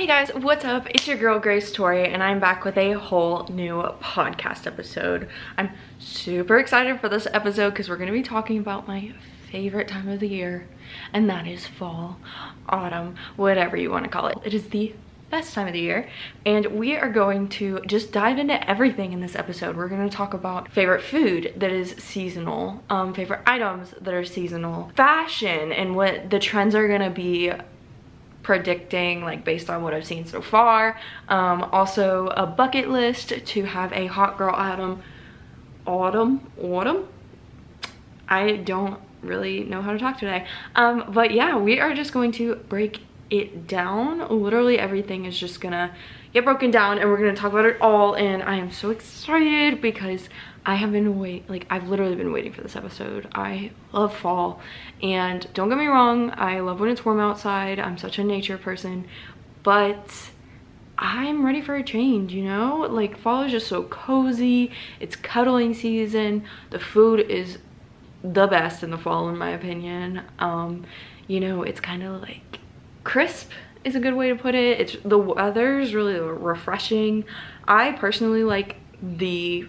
Hey guys, what's up? It's your girl Grace Torie and I'm back with a whole new podcast episode. I'm super excited for this episode because we're going to be talking about my favorite time of the year, and that is fall, autumn, whatever you want to call it. It is the best time of the year, and we are going to just dive into everything in this episode. We're going to talk about favorite food that is seasonal, favorite items that are seasonal, fashion, and what the trends are going to be predicting, like based on what I've seen so far. Also a bucket list to have a hot girl autumn. I don't really know how to talk today, but yeah, we are just going to break it down. Literally everything is just gonna get broken down and we're gonna talk about it all, and I am so excited because I have been I've literally been waiting for this episode. I love fall, and don't get me wrong, I love when it's warm outside. I'm such a nature person, but I'm ready for a change, you know? Like, fall is just so cozy. It's cuddling season. The food is the best in the fall, in my opinion. You know, it's kind of like crisp is a good way to put it. The weather's really refreshing. I personally like the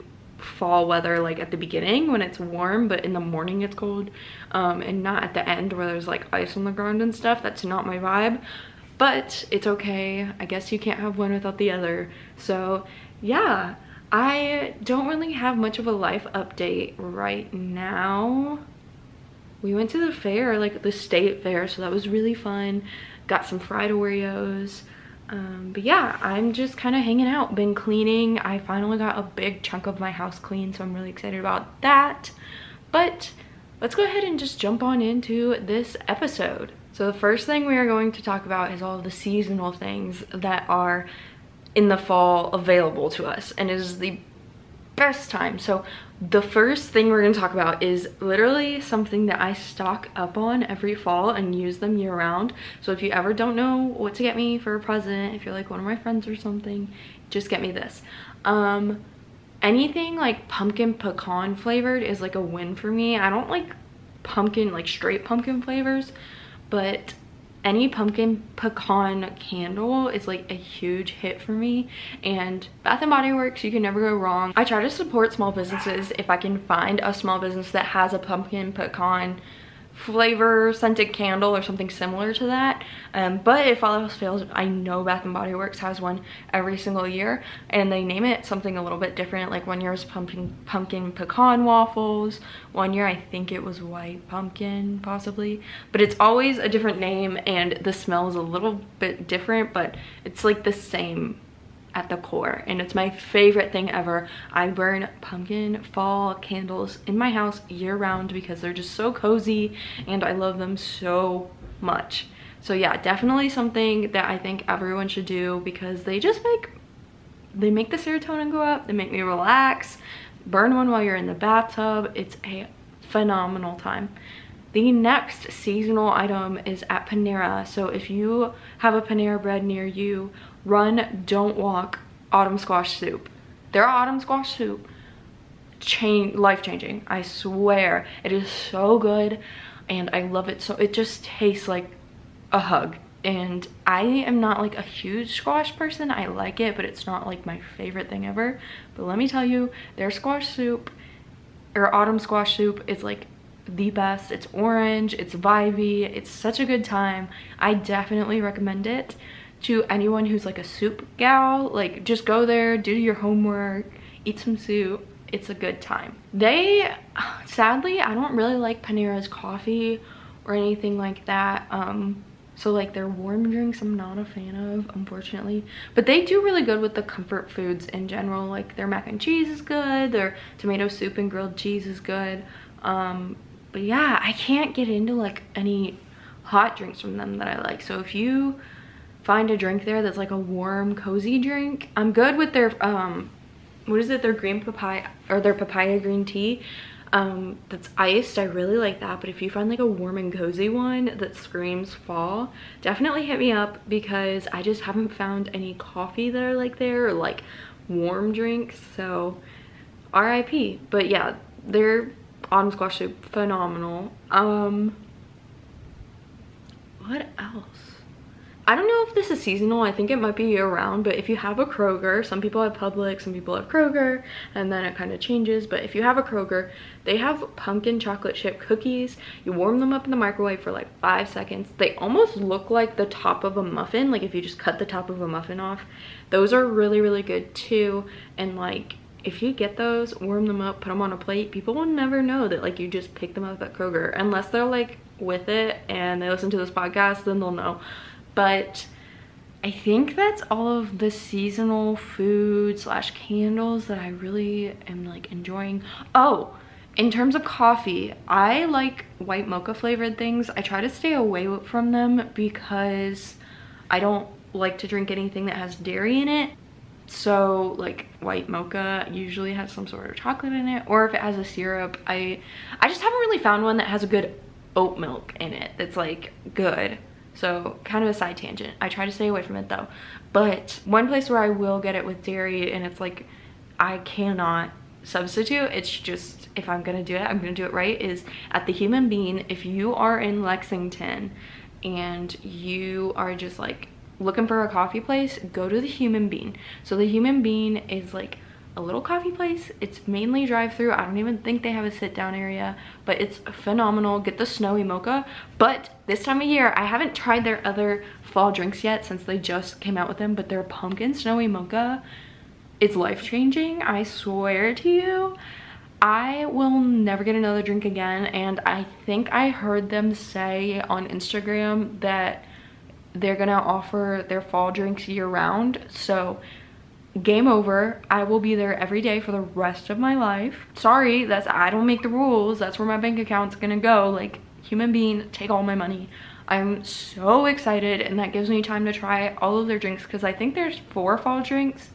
fall weather, like at the beginning when it's warm, but in the morning it's cold, and not at the end where there's like ice on the ground and stuff. That's not my vibe, but it's okay. I guess you can't have one without the other. So yeah, I don't really have much of a life update right now. We went to the fair, like the state fair, so that was really fun. Got some fried Oreos. But yeah, I'm just kind of hanging out, been cleaning. I finally got a big chunk of my house clean, so I'm really excited about that. But let's go ahead and just jump on into this episode. So the first thing we are going to talk about is all of the seasonal things that are in the fall available to us, and it is the best time. So the first thing we're going to talk about is literally something that I stock up on every fall and use them year round. So if you ever don't know what to get me for a present, if you're like one of my friends or something, just get me this. Anything like pumpkin pecan flavored is like a win for me. I don't like pumpkin, like straight pumpkin flavors, but any pumpkin pecan candle is like a huge hit for me. And Bath & Body Works, you can never go wrong. I try to support small businesses if I can find a small business that has a pumpkin pecan flavor scented candle or something similar to that. But if all else fails, I know Bath & Body Works has one every single year, and they name it something a little bit different. Like one year was pumpkin pecan waffles, one year I think it was white pumpkin possibly, but it's always a different name and the smell is a little bit different, but it's like the same at the core, and it's my favorite thing ever. I burn pumpkin fall candles in my house year round because they're just so cozy and I love them so much. So yeah, definitely something that I think everyone should do because they just make the serotonin go up, they make me relax. Burn one while you're in the bathtub. It's a phenomenal time. The next seasonal item is at Panera. So if you have a Panera Bread near you, run, don't walk, autumn squash soup. Their autumn squash soup, life-changing. I swear. It is so good and I love it. So it just tastes like a hug. And I am not like a huge squash person. I like it, but it's not like my favorite thing ever. But let me tell you, their squash soup, or autumn squash soup, is like the best. It's orange, it's vibey, it's such a good time. I definitely recommend it to anyone who's like a soup gal. Like, just go there, do your homework, eat some soup. It's a good time. Sadly, I don't really like Panera's coffee or anything like that. So like their warm drinks I'm not a fan of, unfortunately, but they do really good with the comfort foods in general. Like their mac and cheese is good, their tomato soup and grilled cheese is good. But yeah, I can't get into like any hot drinks from them that I like. So if you find a drink there that's like a warm, cozy drink, I'm good with their, what is it? Their green papaya, or their papaya green tea. That's iced. I really like that. But if you find like a warm and cozy one that screams fall, definitely hit me up because I just haven't found any coffee that I like there, or like warm drinks. So RIP. But yeah, their autumn squash soup, phenomenal. What else? I don't know if this is seasonal. I think it might be year round, but if you have a Kroger, some people have Publix, some people have Kroger, and then it kind of changes. But if you have a Kroger, they have pumpkin chocolate chip cookies. You warm them up in the microwave for like 5 seconds. They almost look like the top of a muffin, like if you just cut the top of a muffin off. Those are really, really good too. And like, if you get those, warm them up, put them on a plate, people will never know that like you just picked them up at Kroger, unless they're like with it and they listen to this podcast, then they'll know. But I think that's all of the seasonal food slash candles that I really am like enjoying. Oh, in terms of coffee, I like white mocha flavored things. I try to stay away from them because I don't like to drink anything that has dairy in it. So like white mocha usually has some sort of chocolate in it, or if it has a syrup. I just haven't really found one that has a good oat milk in it that's like good. So kind of a side tangent. I try to stay away from it though. But one place where I will get it with dairy, and it's like I cannot substitute, it's just, if I'm gonna do it, I'm gonna do it right, is at the Human Bean. If you are in Lexington and you are just like looking for a coffee place, go to the Human Bean. So the Human Bean is like a little coffee place. It's mainly drive-through. I don't even think they have a sit-down area, but it's phenomenal. Get the snowy mocha. But this time of year, I haven't tried their other fall drinks yet since they just came out with them, but their pumpkin snowy mocha, it's life-changing. I swear to you, I will never get another drink again. And I think I heard them say on Instagram that they're gonna offer their fall drinks year-round. So game over. I will be there every day for the rest of my life. Sorry, I don't make the rules. That's where my bank account's gonna go. Like, Human Bean, take all my money. I'm so excited, and that gives me time to try all of their drinks, because I think there's 4 fall drinks,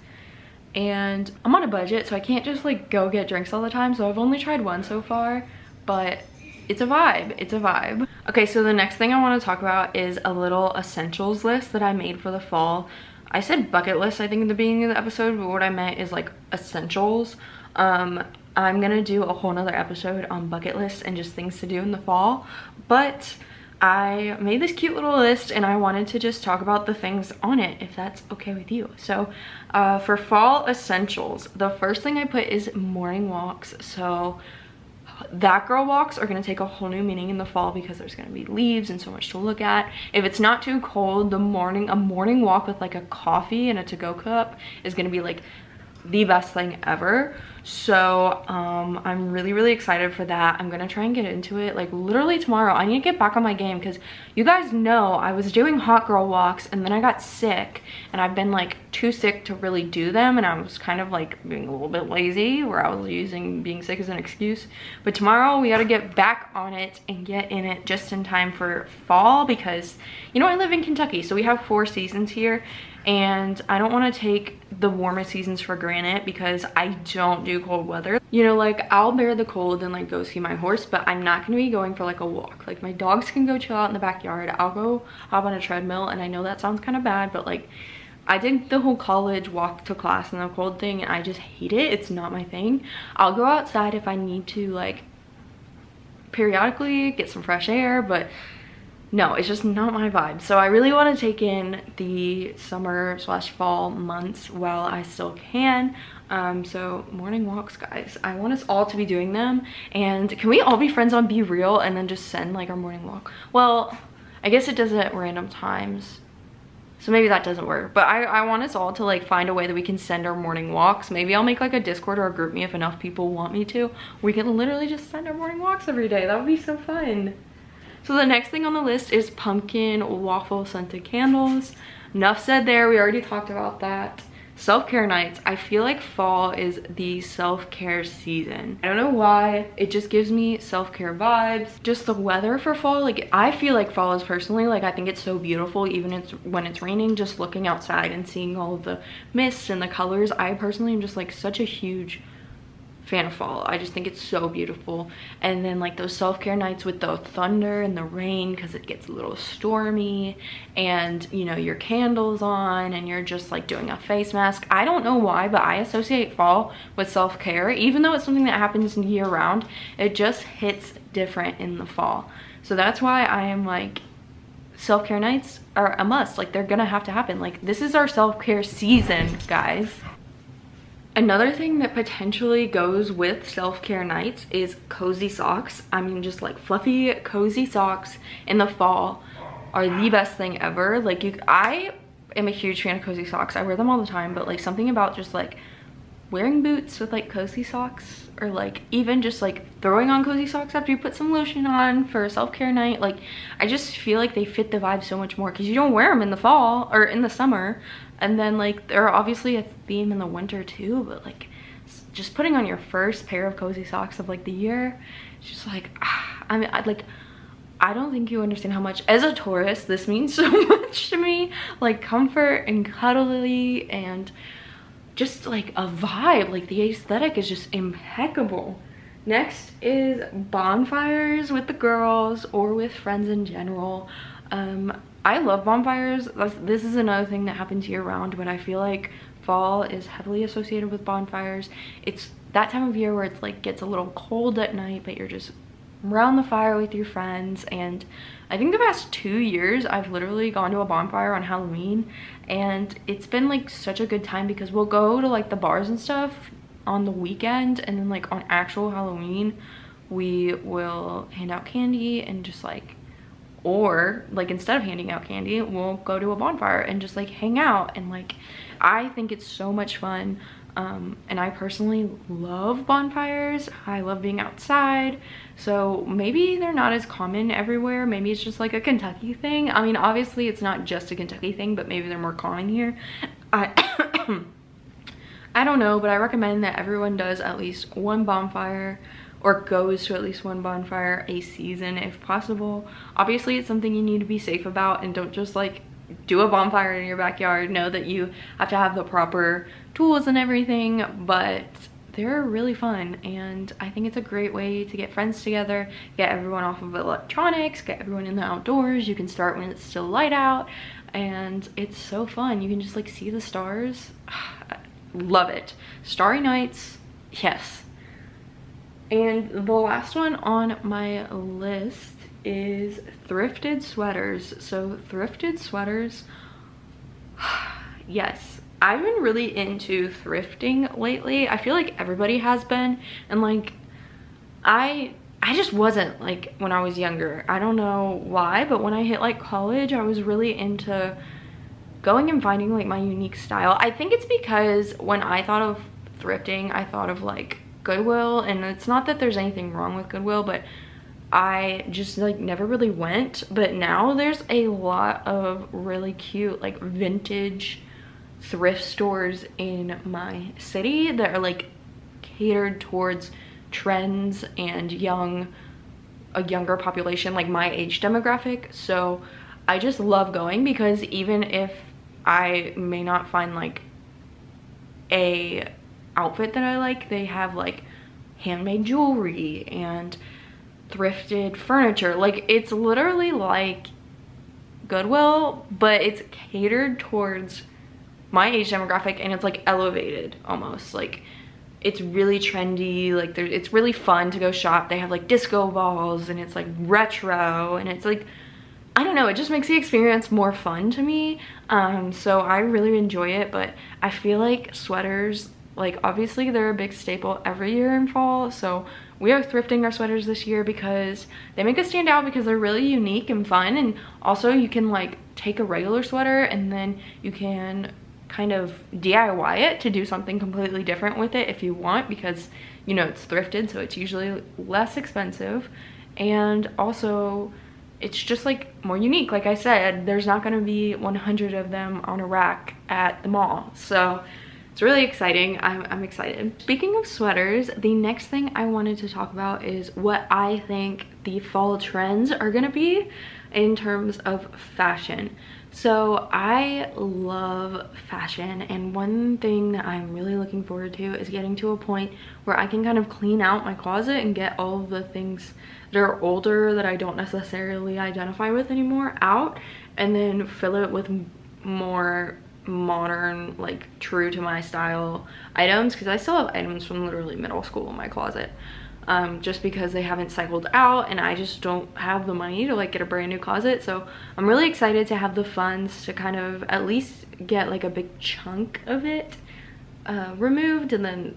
and I'm on a budget, so I can't just like go get drinks all the time. So I've only tried 1 so far, but it's a vibe. It's a vibe. Okay, so the next thing I want to talk about is a little essentials list that I made for the fall. I said bucket list, I think, in the beginning of the episode, but what I meant is like essentials. I'm gonna do a whole nother episode on bucket lists and just things to do in the fall, but I made this cute little list and I wanted to just talk about the things on it, if that's okay with you. So for fall essentials, the first thing I put is morning walks. So that girl walks are going to take a whole new meaning in the fall, because there's going to be leaves and so much to look at. If it's not too cold, a morning walk with like a coffee and a to-go cup is going to be like the best thing ever. So I'm really, really excited for that. I'm gonna try and get into it like literally tomorrow. I need to get back on my game, because you guys know I was doing hot girl walks and then I got sick, and I've been like too sick to really do them, and I was kind of like being a little bit lazy, where I was using being sick as an excuse. But tomorrow we got to get back on it and get in it just in time for fall, because you know, I live in Kentucky, so we have 4 seasons here, and I don't want to take the warmest seasons for granted, because I don't do cold weather. You know, like I'll bear the cold and like go see my horse, but I'm not going to be going for like a walk. Like my dogs can go chill out in the backyard. I'll go hop on a treadmill, and I know that sounds kind of bad, but like I did the whole college walk to class in the cold thing, and I just hate it. It's not my thing. I'll go outside if I need to, like periodically get some fresh air, but no, it's just not my vibe. So I really want to take in the summer / fall months while I still can. So morning walks, guys. I want us all to be doing them. And can we all be friends on Be Real and then just send like our morning walk? Well, I guess it does it at random times, so maybe that doesn't work. But I want us all to like find a way that we can send our morning walks. Maybe I'll make like a Discord or a group me if enough people want me to. We can literally just send our morning walks every day. That would be so fun. So the next thing on the list is pumpkin waffle scented candles. Enough said there, we already talked about that. Self-care nights. I feel like fall is the self-care season. I don't know why, it just gives me self-care vibes. Just the weather for fall, like I feel like fall is personally, like I think it's so beautiful even when it's raining. Just looking outside and seeing all of the mists and the colors, I personally am just like such a huge fan of fall. I just think it's so beautiful. And then like those self-care nights with the thunder and the rain, because it gets a little stormy, and you know, your candles on and you're just like doing a face mask. I don't know why, but I associate fall with self-care, even though it's something that happens year round. It just hits different in the fall. So that's why I am like self-care nights are a must. Like, they're gonna have to happen. Like, this is our self-care season, guys. Another thing that potentially goes with self-care nights is cozy socks. I mean, just like fluffy, cozy socks in the fall are the best thing ever. Like, I am a huge fan of cozy socks. I wear them all the time, but like something about just like wearing boots with like cozy socks, or like even just like throwing on cozy socks after you put some lotion on for a self-care night, like I just feel like they fit the vibe so much more, because you don't wear them in the fall or in the summer, and then like they're obviously a theme in the winter too, but like just putting on your first pair of cozy socks of like the year, it's just like I mean, I don't think you understand how much, as a Taurus, this means so much to me. Like, comfort and cuddly and just like a vibe. Like, the aesthetic is just impeccable. Next is bonfires with the girls or with friends in general. I love bonfires. This is another thing that happens year round, but I feel like fall is heavily associated with bonfires. It's that time of year where it's like gets a little cold at night, but you're just around the fire with your friends. And I think the past 2 years I've literally gone to a bonfire on Halloween, and it's been like such a good time, because we'll go to like the bars and stuff on the weekend, and then like on actual Halloween we will hand out candy and just like, or like instead of handing out candy, we'll go to a bonfire and just like hang out. And like, I think it's so much fun. And I personally love bonfires. I love being outside. So maybe they're not as common everywhere. Maybe it's just like a Kentucky thing. I mean, obviously it's not just a Kentucky thing, but maybe they're more common here. I don't know, but I recommend that everyone does at least one bonfire, or goes to at least one bonfire a season if possible. Obviously it's something you need to be safe about, and don't just like do a bonfire in your backyard. Know that you have to have the proper tools and everything, but they're really fun, and I think it's a great way to get friends together, get everyone off of electronics, get everyone in the outdoors. You can start when it's still light out, and it's so fun. You can just like see the stars. Love it. Starry nights, yes. And the last one on my list is thrifted sweaters. So thrifted sweaters, yes, I've been really into thrifting lately. I feel like everybody has been, and like I just wasn't, like, when I was younger. I don't know why, but when I hit like college, I was really into going and finding like my unique style. I think it's because when I thought of thrifting, I thought of like Goodwill, and it's not that there's anything wrong with Goodwill, but I just like never really went. But now there's a lot of really cute like vintage thrift stores in my city that are like catered towards trends and a younger population, like my age demographic. So I just love going, because even if I may not find like a outfit that I like, they have like handmade jewelry and thrifted furniture. Like, it's literally like Goodwill, but it's catered towards my age demographic, and it's like elevated almost. Like, it's really trendy. Like, it's really fun to go shop. They have like disco balls, and it's like retro, and it's like, I don't know, it just makes the experience more fun to me. So I really enjoy it. But I feel like sweaters, like, obviously they're a big staple every year in fall, so we are thrifting our sweaters this year because they make us stand out, because they're really unique and fun. And also you can like take a regular sweater and then you can kind of DIY it to do something completely different with it if you want, because you know it's thrifted, so it's usually less expensive, and also it's just like more unique. Like I said, there's not going to be 100 of them on a rack at the mall, so it's really exciting. I'm excited. Speaking of sweaters, the next thing I wanted to talk about is what I think the fall trends are gonna be in terms of fashion. So I love fashion, and one thing that I'm really looking forward to is getting to a point where I can kind of clean out my closet and get all of the things that are older that I don't necessarily identify with anymore out, and then fill it with more modern, like true to my style items, because I still have items from literally middle school in my closet. just because they haven't cycled out and I just don't have the money to like get a brand new closet. So I'm really excited to have the funds to kind of at least get like a big chunk of it removed and then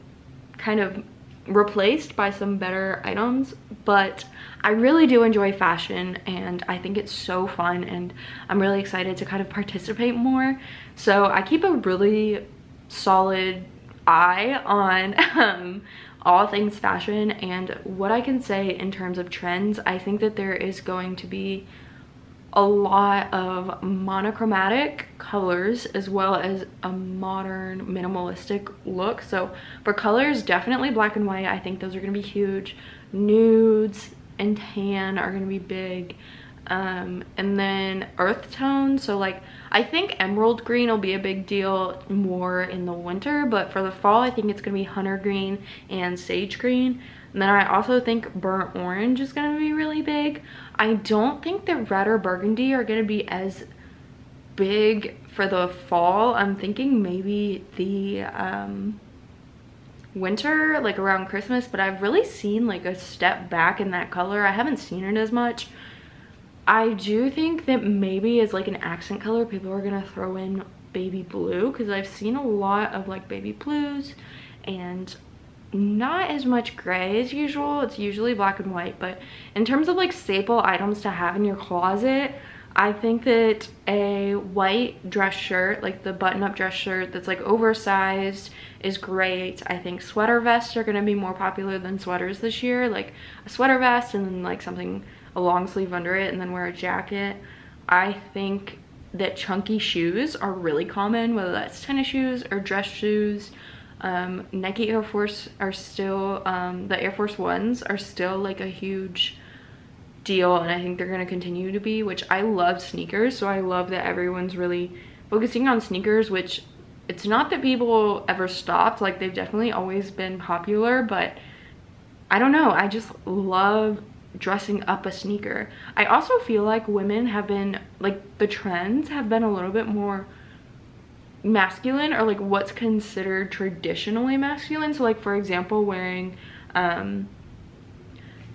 kind of replaced by some better items. But I really do enjoy fashion and I think it's so fun and I'm really excited to kind of participate more. So I keep a really solid eye on all things fashion, and what I can say in terms of trends, I think that there is going to be a lot of monochromatic colors as well as a modern minimalistic look. So for colors, definitely black and white. I think those are going to be huge. Nudes and tan are going to be big. And then earth tones, so like I think emerald green will be a big deal more in the winter, but for the fall I think it's gonna be hunter green and sage green. And then I also think burnt orange is gonna be really big. I don't think the red or burgundy are gonna be as big for the fall. I'm thinking maybe the winter, like around Christmas, but I've really seen like a step back in that color. I haven't seen it as much. I do think that maybe as like an accent color, people are gonna throw in baby blue, because I've seen a lot of like baby blues and not as much gray as usual. It's usually black and white, but in terms of like staple items to have in your closet, I think that a white dress shirt, like the button-up dress shirt that's like oversized, is great. I think sweater vests are gonna be more popular than sweaters this year, like a sweater vest and then like something a long sleeve under it and then wear a jacket. I think that chunky shoes are really common, whether that's tennis shoes or dress shoes. Nike Air Force are still, the Air Force Ones are still like a huge deal, and I think they're going to continue to be, which I love sneakers, so I love that everyone's really focusing on sneakers, which it's not that people ever stopped, like they've definitely always been popular, but I don't know, I just love dressing up a sneaker. I also feel like women have been, like the trends have been a little bit more masculine, or like what's considered traditionally masculine. So like for example, wearing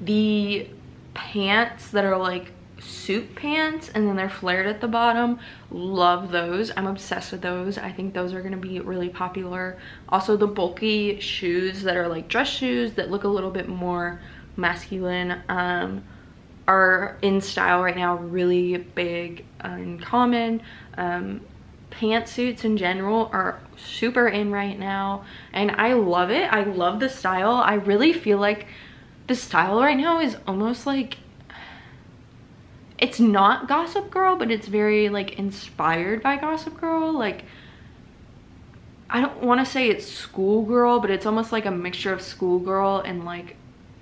the pants that are like suit pants and then they're flared at the bottom. Love those. I'm obsessed with those. I think those are going to be really popular. Also the bulky shoes that are like dress shoes that look a little bit more masculine are in style right now, really big and common. Pantsuits in general are super in right now and I love it. I love the style. I really feel like the style right now is almost like, it's not Gossip Girl, but it's very like inspired by Gossip Girl. Like, I don't want to say it's schoolgirl, but it's almost like a mixture of schoolgirl and like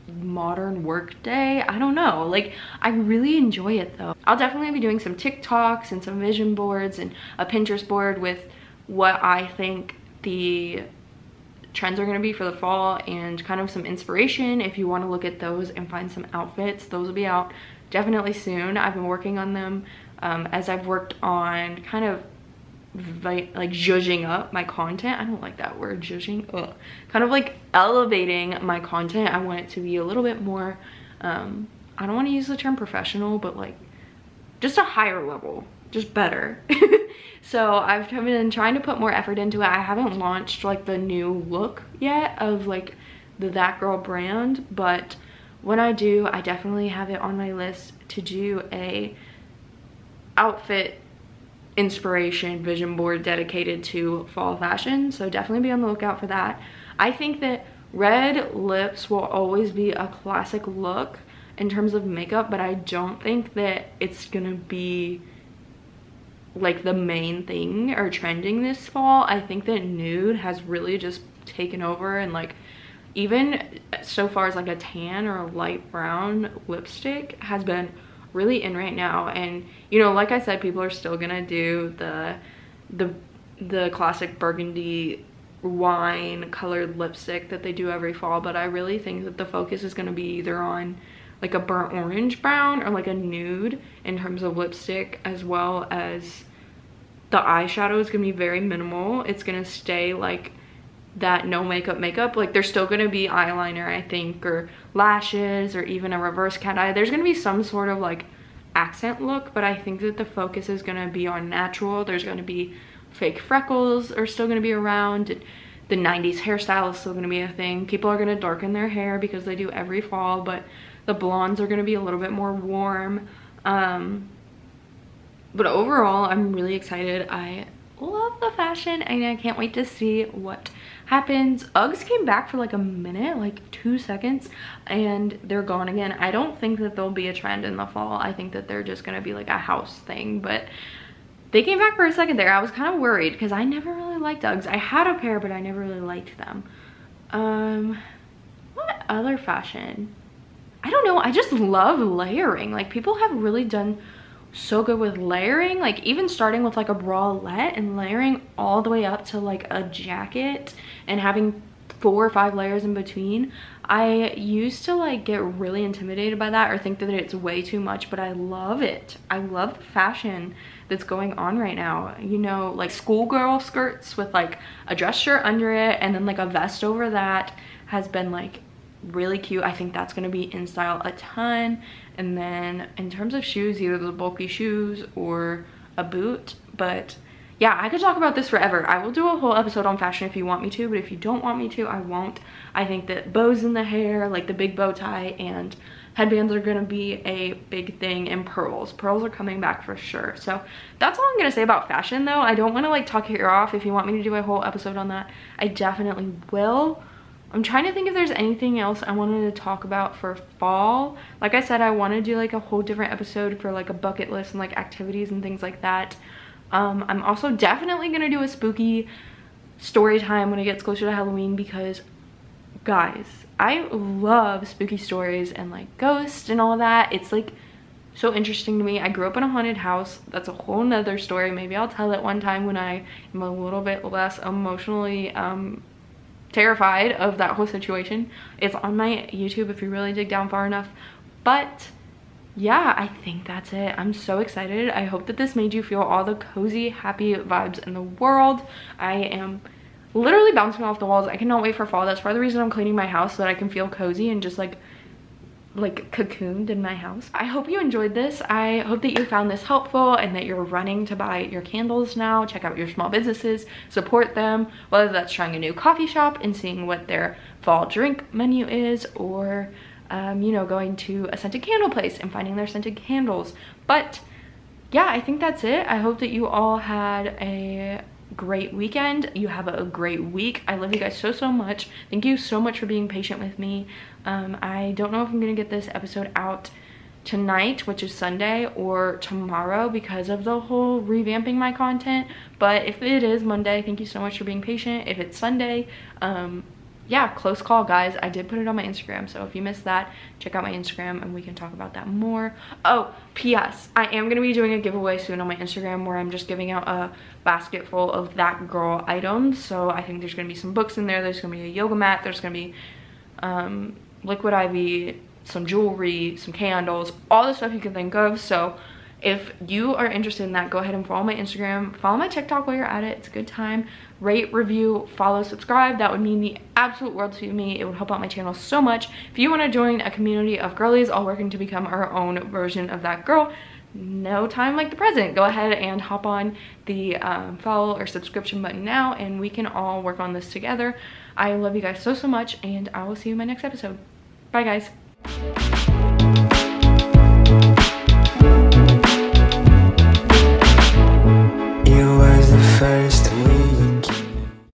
modern workday. I don't know, like I really enjoy it though. I'll definitely be doing some TikToks and some vision boards and a Pinterest board with what I think the trends are going to be for the fall and kind of some inspiration if you want to look at those and find some outfits. Those will be out definitely soon. I've been working on them as I've worked on kind of like zhuzhing up my content. I don't like that word, zhuzhing. Ugh. Kind of like elevating my content. I want it to be a little bit more I don't want to use the term professional, but like just a higher level, just better. So I've been trying to put more effort into it. I haven't launched like the new look yet of like the That Girl brand, but when I do, I definitely have it on my list to do a outfit inspiration vision board dedicated to fall fashion. So definitely be on the lookout for that. I think that red lips will always be a classic look in terms of makeup, but I don't think that it's gonna be like the main thing or trending this fall. I think that nude has really just taken over, and like even so far as like a tan or a light brown lipstick has been really in right now. And you know, like I said, people are still gonna do the classic burgundy wine colored lipstick that they do every fall, but I really think that the focus is gonna be either on like a burnt orange brown or like a nude in terms of lipstick, as well as the eyeshadow is gonna be very minimal. It's gonna stay like that no makeup. Like there's still gonna be eyeliner, I think, or lashes, or even a reverse cat eye. There's gonna be some sort of like accent look, but I think that the focus is gonna be on natural. There's gonna be fake freckles are still gonna be around. The 90s hairstyle is still gonna be a thing. People are gonna darken their hair because they do every fall, but the blondes are gonna be a little bit more warm. But overall, I'm really excited. I love the fashion and I can't wait to see what happens. Uggs came back for like a minute, like 2 seconds, and they're gone again. I don't think that there'll be a trend in the fall. I think that they're just gonna be like a house thing, but they came back for a second there. I was kind of worried because I never really liked Uggs. I had a pair, but I never really liked them. What other fashion? I don't know. I just love layering. Like people have really done so good with layering, like even starting with like a bralette and layering all the way up to like a jacket and having 4 or 5 layers in between. I used to like get really intimidated by that or think that it's way too much, but I love it. I love the fashion that's going on right now, you know, like schoolgirl skirts with like a dress shirt under it and then like a vest over that has been like really cute. I think that's going to be in style a ton. And then in terms of shoes, either the bulky shoes or a boot. But yeah, I could talk about this forever. I will do a whole episode on fashion if you want me to, but if you don't want me to, I won't. I think that bows in the hair, like the big bow tie and headbands are gonna be a big thing, and pearls are coming back for sure. So that's all I'm gonna say about fashion though. I don't want to like talk your ear off. If you want me to do a whole episode on that, I definitely will. I'm trying to think if there's anything else I wanted to talk about for fall. Like I said, I want to do like a whole different episode for like a bucket list and like activities and things like that. I'm also definitely gonna do a spooky story time when it gets closer to Halloween, because guys, I love spooky stories and like ghosts and all that. It's like so interesting to me. I grew up in a haunted house. That's a whole nother story. Maybe I'll tell it one time when I am a little bit less emotionally terrified of that whole situation. It's on my YouTube if you really dig down far enough. But yeah, I think that's it. I'm so excited. I hope that this made you feel all the cozy, happy vibes in the world. I am literally bouncing off the walls. I cannot wait for fall. That's part of the reason I'm cleaning my house, so that I can feel cozy and just like cocooned in my house. I hope you enjoyed this. I hope that you found this helpful and that you're running to buy your candles now. Check out your small businesses, support them, whether that's trying a new coffee shop and seeing what their fall drink menu is, or you know, going to a scented candle place and finding their scented candles. But yeah, I think that's it. I hope that you all had a great weekend. You have a great week. I love you guys so much. Thank you so much for being patient with me. I don't know if I'm gonna get this episode out tonight, which is Sunday, or tomorrow because of the whole revamping my content, but if it is Monday, thank you so much for being patient. If it's Sunday, yeah, close call, guys. I did put it on my Instagram, so if you missed that, check out my Instagram and we can talk about that more. Oh, PS, I am gonna be doing a giveaway soon on my Instagram where I'm just giving out a basket full of that girl items. So I think there's gonna be some books in there, there's gonna be a yoga mat, there's gonna be liquid IV, some jewelry, some candles, all the stuff you can think of. So if you are interested in that, go ahead and follow my Instagram, follow my TikTok while you're at it. It's a good time. Rate, review, follow, subscribe. That would mean the absolute world to me. It would help out my channel so much. If you want to join a community of girlies all working to become our own version of that girl, no time like the present. Go ahead and hop on the follow or subscription button now, and we can all work on this together. I love you guys so much, and I will see you in my next episode. Bye, guys.